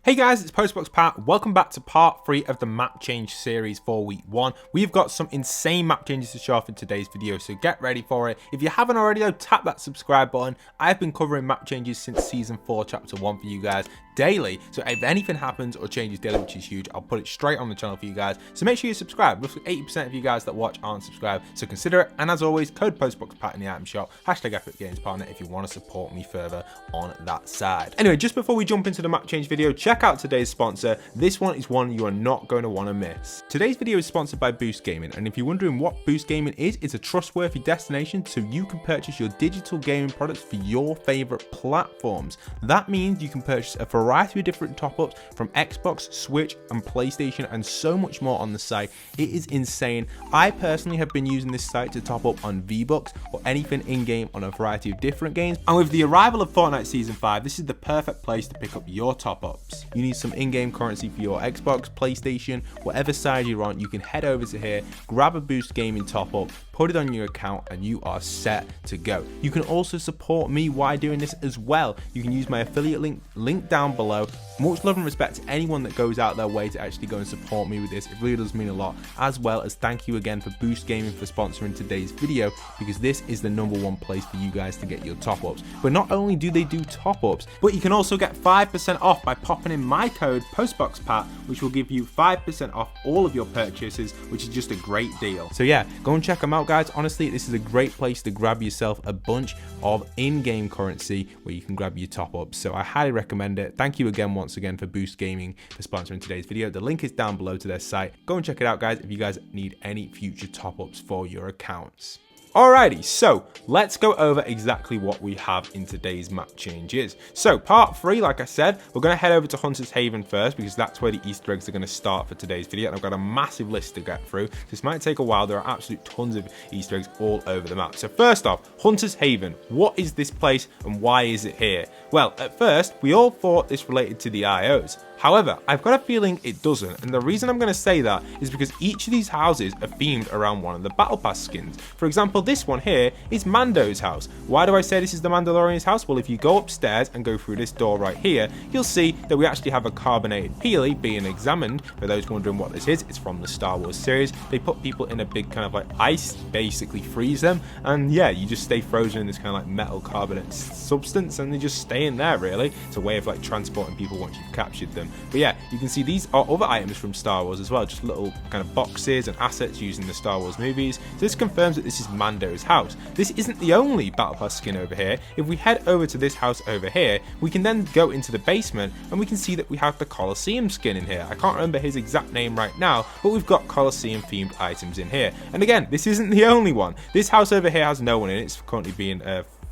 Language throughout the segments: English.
Hey guys, it's postboxpat. Welcome back to part 3 of the map change series for week 1. We've got some insane map changes to show off in today's video, so get ready for it. If you haven't already though, tap that subscribe button. I've been covering map changes since season 4 chapter 1 for you guys daily, so if anything happens or changes daily, which is huge, I'll put it straight on the channel for you guys, so make sure you subscribe. Roughly 80% of you guys that watch aren't subscribed, so consider it. And as always, code postboxpat in the item shop, hashtag Epic Games Partner if you want to support me further on that side. Anyway, just before we jump into the map change video, check out today's sponsor. This one is one you are not going to want to miss. Today's video is sponsored by Boost Gaming, and if you're wondering what Boost Gaming is, it's a trustworthy destination so you can purchase your digital gaming products for your favorite platforms. That means you can purchase a variety of different top-ups from Xbox, Switch and PlayStation and so much more on the site. It is insane. I personally have been using this site to top up on V-Bucks or anything in-game on a variety of different games, and with the arrival of Fortnite Season 5, this is the perfect place to pick up your top-ups. You need some in-game currency for your Xbox, PlayStation, whatever side you're on, you can head over to here, grab a Boost Gaming top-up, put it on your account and you are set to go. You can also support me while doing this as well. You can use my affiliate link down below. Much love and respect to anyone that goes out their way to actually go and support me with this. It really does mean a lot, as well as thank you again for Boost Gaming for sponsoring today's video, because this is the #1 place for you guys to get your top-ups. But not only do they do top-ups, but you can also get 5% off by popping in my code postboxpat, which will give you 5% off all of your purchases, which is just a great deal. So yeah, go and check them out guys. Honestly, this is a great place to grab yourself a bunch of in-game currency where you can grab your top-ups. So I highly recommend it. Thank you again once again for Boost Gaming for sponsoring today's video. The link is down below to their site. Go and check it out guys if you guys need any future top-ups for your accounts. Alrighty, so let's go over exactly what we have in today's map changes. So part 3, like I said, we're going to head over to Hunter's Haven first because that's where the Easter eggs are going to start for today's video. And I've got a massive list to get through. This might take a while. There are absolute tons of Easter eggs all over the map. So first off, Hunter's Haven. What is this place and why is it here? Well, at first, we all thought this related to the IOs. However, I've got a feeling it doesn't, and the reason I'm going to say that is because each of these houses are themed around one of the Battle Pass skins. For example, this one here is Mando's house. Why do I say this is the Mandalorian's house? Well, if you go upstairs and go through this door right here, you'll see that we actually have a carbonated peely being examined. For those wondering what this is, it's from the Star Wars series. They put people in a big kind of like ice, basically freeze them, and yeah, you just stay frozen in this kind of like metal carbonate substance, and they just stay in there really. It's a way of like transporting people once you've captured them. But yeah, you can see these are other items from Star Wars as well, just little kind of boxes and assets used in the Star Wars movies. So this confirms that this is Mando's house. This isn't the only Battle Pass skin over here. If we head over to this house over here, we can then go into the basement and we can see that we have the Coliseum skin in here. I can't remember his exact name right now, but we've got Coliseum themed items in here. And again, this isn't the only one. This house over here has no one in it. It's currently being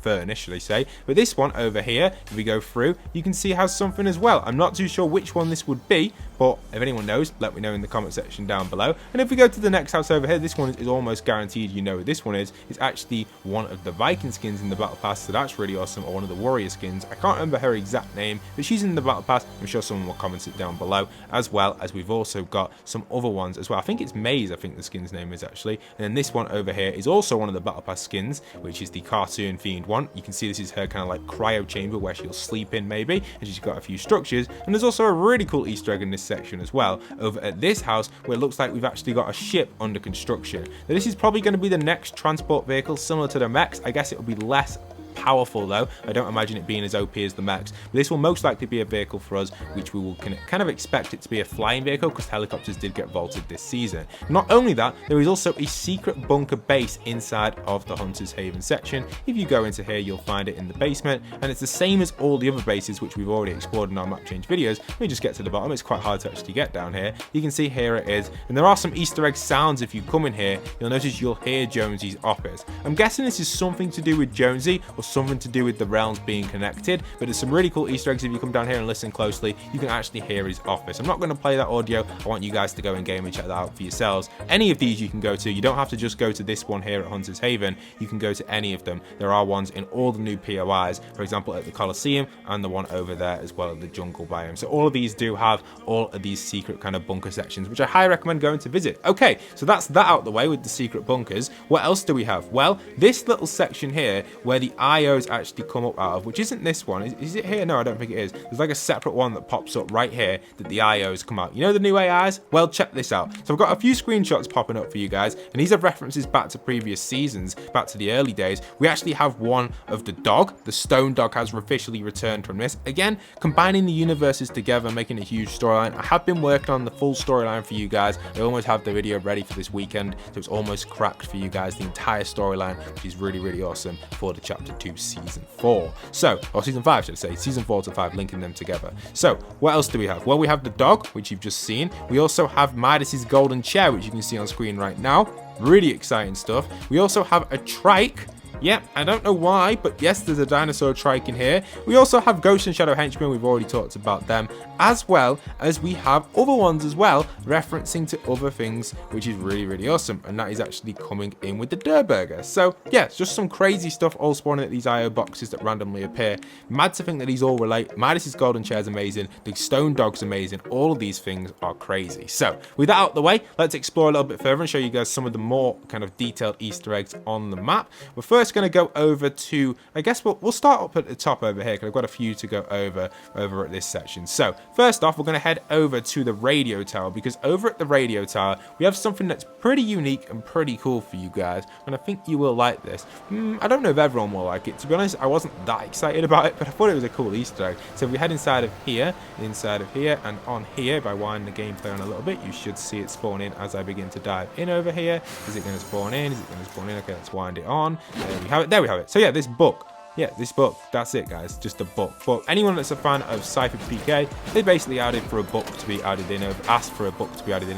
furnished, shall I say, but this one over here, if we go through, you can see has something as well. I'm not too sure which one this would be, but if anyone knows, let me know in the comment section down below. And if we go to the next house over here, this one is almost guaranteed you know what this one is. It's actually one of the Viking skins in the Battle Pass, so that's really awesome, or one of the warrior skins. I can't remember her exact name, but she's in the Battle Pass. I'm sure someone will comment it down below, as well as we've also got some other ones as well. I think it's Maze, I think the skin's name is actually. And then this one over here is also one of the Battle Pass skins, which is the cartoon themed one. You can see this is her kind of like cryo chamber where she'll sleep in maybe, and she's got a few structures. And there's also a really cool Easter egg in this section as well over at this house where it looks like we've actually got a ship under construction. Now this is probably going to be the next transport vehicle similar to the mechs. I guess it will be less powerful though. I don't imagine it being as OP as the mechs, but this will most likely be a vehicle for us, which we will kind of expect it to be a flying vehicle because helicopters did get vaulted this season. Not only that, there is also a secret bunker base inside of the Hunter's Haven section. If you go into here, you'll find it in the basement, and it's the same as all the other bases which we've already explored in our map change videos. Let me just get to the bottom. It's quite hard to actually get down here. You can see here it is, and there are some Easter egg sounds. If you come in here, you'll notice you'll hear Jonesy's office. I'm guessing this is something to do with Jonesy or something to do with the realms being connected, but there's some really cool Easter eggs. If you come down here and listen closely, you can actually hear his office. I'm not going to play that audio. I want you guys to go in game and check that out for yourselves. Any of these you can go to. You don't have to just go to this one here at Hunter's Haven. You can go to any of them. There are ones in all the new POIs, for example at the Coliseum, and the one over there as well at the jungle biome. So all of these do have all of these secret kind of bunker sections, which I highly recommend going to visit. Okay, so that's that out the way with the secret bunkers. What else do we have? Well, this little section here where the IOs actually come up out of, which isn't this one. Is it here? No, I don't think it is. There's like a separate one that pops up right here that the IOs come out. You know the new AIs? Well, check this out. So I've got a few screenshots popping up for you guys, and these are references back to previous seasons, back to the early days. We actually have one of the dog. The stone dog has officially returned from this. Again, combining the universes together, making a huge storyline. I have been working on the full storyline for you guys. I almost have the video ready for this weekend, so it's almost cracked for you guys, the entire storyline, which is really, really awesome for the chapter 2 season 4. So, or season 5 should I say, season 4 to 5, linking them together. So, what else do we have? Well, we have the dog, which you've just seen. We also have Midas's golden chair, which you can see on screen right now. Really exciting stuff. We also have a trike. Yep, I don't know why, but yes, there's a dinosaur trike in here. We also have Ghost and Shadow Henchmen, we've already talked about them, as well as we have other ones as well, referencing to other things, which is really, really awesome, and that is actually coming in with the Durburger. So, yeah, it's just some crazy stuff all spawning at these IO boxes that randomly appear. Mad to think that these all relate. Midas's golden chair is amazing, the stone dog's amazing, all of these things are crazy. So, with that out of the way, let's explore a little bit further and show you guys some of the more kind of detailed Easter eggs on the map. We're first going to go over to, I guess we'll start up at the top over here because I've got a few to go over at this section. So first off, we're going to head over to the radio tower, because over at the radio tower we have something that's pretty unique and pretty cool for you guys, and I think you will like this. I don't know if everyone will like it, to be honest. I wasn't that excited about it, but I thought it was a cool Easter egg. So if we head inside of here, and on here, if I wind the gameplay on a little bit, you should see it spawn in as I begin to dive in over here. Is it going to spawn in? Is it going to spawn in? Okay, let's wind it on. There we have it. There we have it. So yeah, this book. Yeah, this book, that's it guys, just a book. But anyone that's a fan of Cypher PK, they basically asked for a book to be added in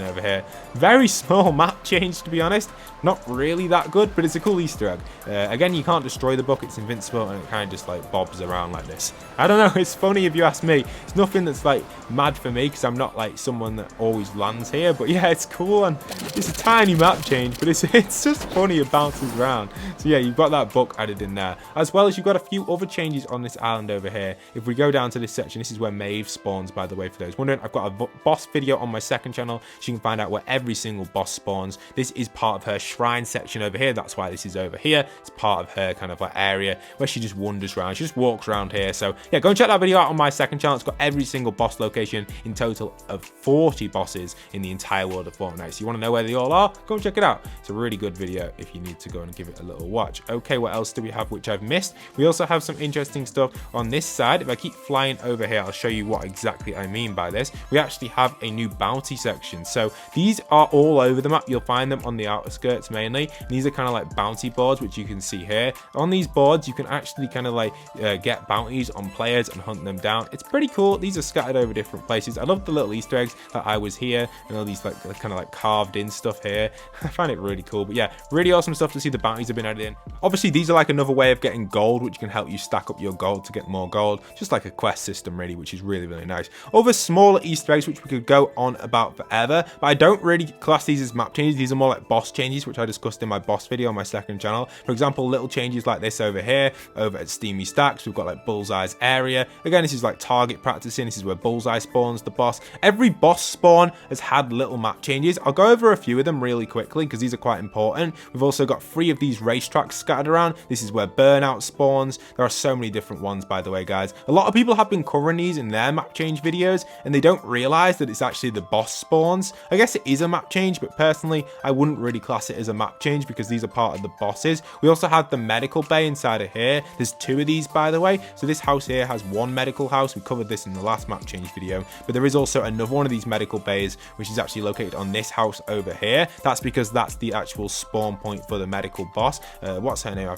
over here. Very small map change, to be honest. Not really that good, but it's a cool Easter egg. Again, you can't destroy the book, it's invincible, and it kind of just like bobs around like this. I don't know, it's funny if you ask me. It's nothing that's like mad for me, because I'm not like someone that always lands here, but yeah, it's cool, and it's a tiny map change, but it's just funny, it bounces around. So yeah, you've got that book added in there, as well as you've got a few other changes on this island over here. If we go down to this section, this is where Maeve spawns, by the way, for those wondering. I've got a boss video on my second channel, so you can find out where every single boss spawns. This is part of her shrine section over here, that's why this is over here. It's part of her kind of like area where she just wanders around, she just walks around here. So yeah, go and check that video out on my second channel. It's got every single boss location, in total of 40 bosses in the entire world of Fortnite. So you want to know where they all are, go and check it out. It's a really good video if you need to go and give it a little watch. Okay, what else do we have which I've missed? We also have some interesting stuff on this side. If I keep flying over here, I'll show you what exactly I mean by this. We actually have a new bounty section. So these are all over the map. You'll find them on the outer skirts mainly. These are kind of like bounty boards, which you can see here. On these boards, you can actually kind of like get bounties on players and hunt them down. It's pretty cool. These are scattered over different places. I love the little Easter eggs that I was here, and all these like kind of like carved in stuff here. I find it really cool. But yeah, really awesome stuff to see the bounties have been added in. Obviously, these are like another way of getting gold, which can help you stack up your gold to get more gold, just like a quest system really, which is really, really nice. Other smaller Easter eggs which we could go on about forever, but I don't really class these as map changes. These are more like boss changes, which I discussed in my boss video on my second channel. For example, little changes like this over here, over at Steamy Stacks, we've got like Bullseye's area. Again, this is like target practicing. This is where Bullseye spawns, the boss. Every boss spawn has had little map changes. I'll go over a few of them really quickly because these are quite important. We've also got 3 of these racetracks scattered around. This is where Burnout spawns. There are so many different ones, by the way, guys. A lot of people have been covering these in their map change videos, and they don't realize that it's actually the boss spawns. I guess it is a map change, but personally, I wouldn't really class it as a map change because these are part of the bosses. We also have the medical bay inside of here. There's 2 of these, by the way. So this house here has 1 medical house. We covered this in the last map change video, but there is also another one of these medical bays, which is actually located on this house over here. That's because that's the actual spawn point for the medical boss. What's her name?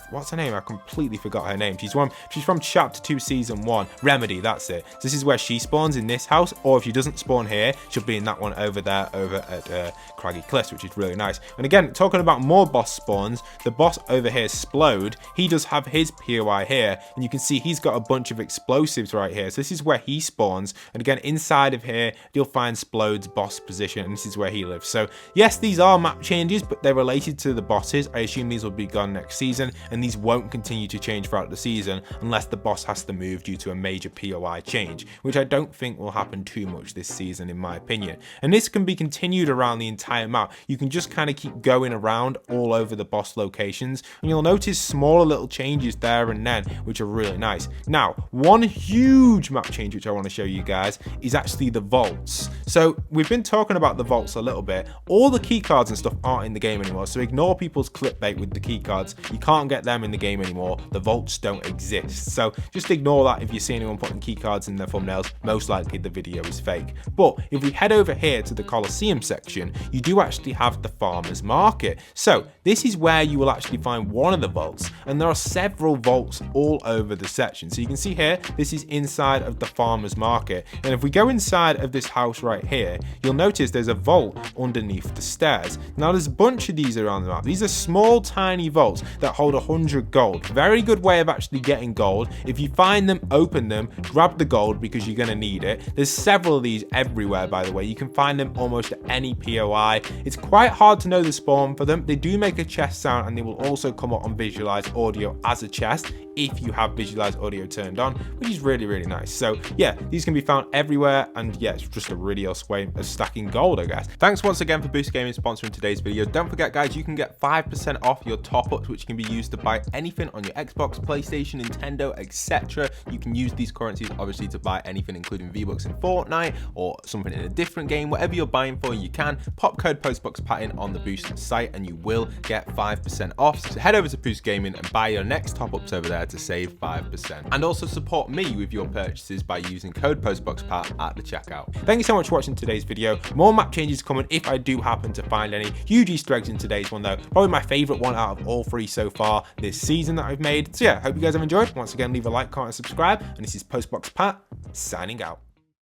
I completely forgot her name. She's from chapter 2 season 1. Remedy, that's it. So this is where she spawns, in this house, or if she doesn't spawn here, she'll be in that one over there over at Craggy Cliffs, which is really nice. And again, talking about more boss spawns, the boss over here, Splode, he does have his POI here, and you can see he's got a bunch of explosives right here. So this is where he spawns, and again, inside of here, you'll find Splode's boss position, and this is where he lives. So yes, these are map changes, but they're related to the bosses. I assume these will be gone next season, and these won't continue to change throughout the season unless the boss has to move due to a major POI change, which I don't think will happen too much this season in my opinion. And this can be continued around the entire map. You can just kind of keep going around all over the boss locations, and you'll notice smaller little changes there and then, which are really nice. Now, one huge map change which I want to show you guys is actually the vaults. So we've been talking about the vaults a little bit. All the keycards and stuff aren't in the game anymore, so ignore people's clickbait with the keycards. You can't get them in the game anymore. The vaults don't exist, so just ignore that. If you see anyone putting keycards in their thumbnails, most likely the video is fake. But if we head over here to the Coliseum section, you do actually have the farmers market. So this is where you will actually find one of the vaults, and there are several vaults all over the section. So you can see here, this is inside of the farmers market, and if we go inside of this house right here, you'll notice there's a vault underneath the stairs. Now there's a bunch of these around the map. These are small tiny vaults that hold 100 gold. Very good way of actually getting gold. If you find them, open them, grab the gold because you're going to need it. There's several of these everywhere, by the way. You can find them almost at any POI. It's quite hard to know the spawn for them. They do make a chest sound, and they will also come up on visualized audio as a chest if you have visualized audio turned on, which is really, really nice. So yeah, these can be found everywhere, and yeah, it's just a really awesome way of stacking gold, I guess. Thanks once again for Boost Gaming sponsoring today's video. Don't forget, guys, you can get 5% off your top-ups, which can be used to buy anything on your Xbox, PlayStation, Nintendo, etc. You can use these currencies, obviously, to buy anything, including V-Bucks in Fortnite or something in a different game. Whatever you're buying for, you can pop code postboxpat in on the Boost site, and you will get 5% off. So head over to Boost Gaming and buy your next top-ups over there to save 5%. And also support me with your purchases by using code postboxpat at the checkout. Thank you so much for watching today's video. More map changes coming if I do happen to find any. Huge Easter eggs in today's one though. Probably my favorite one out of all three so far this season that I've made. So yeah, hope you guys have enjoyed. Once again, leave a like, comment, and subscribe. And this is postboxpat signing out.